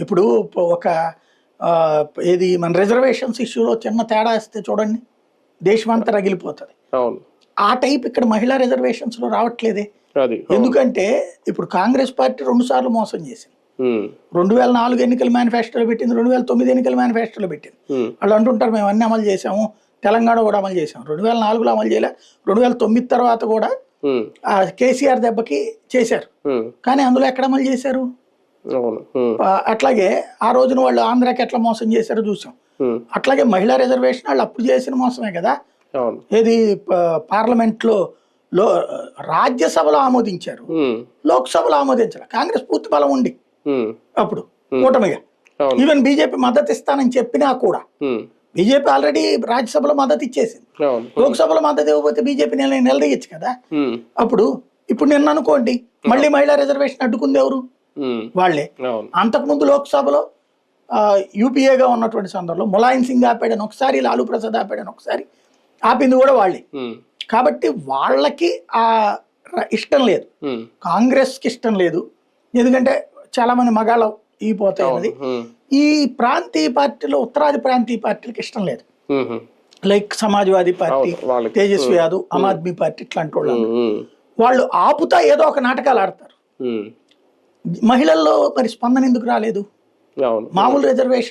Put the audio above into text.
ఇప్పుడు ఒక ఏది మన రిజర్వేషన్స్ ఇష్యూలో చిన్న తేడా ఇస్తే చూడండి, దేశమంతా రగిలిపోతుంది. అవును. ఆ టైప్ ఇక్కడ మహిళా రిజర్వేషన్స్ లో రావట్లేదే. అది ఎందుకంటే ఇప్పుడు కాంగ్రెస్ పార్టీ 2 సార్లు మోసం చేసింది. 2004 ఎన్నికల మేనిఫెస్టోలో పెట్టింది, 2009 ఎన్నికల మేనిఫెస్టోలో పెట్టింది. వాళ్ళు అంటుంటారు మేము అన్ని అమలు చేసాము, తెలంగాణ కూడా అమలు చేసాము. 2004లో అమలు చేయలే, 2009 తర్వాత కూడా కేసీఆర్ దెబ్బకి చేశారు, కానీ అందులో ఎక్కడ అమలు చేశారు? అట్లాగే ఆ రోజున వాళ్ళు ఆంధ్రాకి ఎట్లా మోసం చేశారో చూసాం. అట్లాగే మహిళా రిజర్వేషన్ వాళ్ళు అప్పుడు చేసిన మోసమే కదా. ఏది పార్లమెంట్ లో రాజ్యసభలో ఆమోదించారు, లోక్సభలో ఆమోదించారు. కాంగ్రెస్ పూర్తి బలం ఉండి అప్పుడు కూటమిగా ఈవెన్ బీజేపీ మద్దతు ఇస్తానని చెప్పినా కూడా బీజేపీ ఆల్రెడీ రాజ్యసభలో మద్దతు ఇచ్చేసింది. లోక్సభలో మద్దతు ఇవ్వకపోతే బీజేపీ నిలదీయచ్చు కదా. అప్పుడు ఇప్పుడు నిన్న అనుకోండి మళ్ళీ మహిళా రిజర్వేషన్ అడ్డుకుంది ఎవరు? వాళ్లే. అంతకుముందు లోక్సభలో యూపీఏగా ఉన్నటువంటి సందర్భంలో ములాయం సింగ్ ఆపాడని ఒకసారి, లాలూ ప్రసాద్ ఆపాడని ఒకసారి, ఆపింది కూడా వాళ్ళే. కాబట్టి వాళ్ళకి ఆ ఇష్టం లేదు, కాంగ్రెస్ కి ఇష్టం లేదు. ఎందుకంటే చాలా మంది మగాళ్ళ ఈపోతాయి అన్నది ఈ ప్రాంతీయ పార్టీలో, ఉత్తరాది ప్రాంతీయ పార్టీలకు ఇష్టం లేదు. Like Samajwadi party, Tejaswi Yadav, Aam Aadmi party, ఇట్లాంటి వాళ్ళు ఆపుతా ఏదో ఒక నాటకాలు ఆడతారు. మహిళల్లో మరి స్పందన ఎందుకు రాలేదు? మామూలు రిజర్వేషన్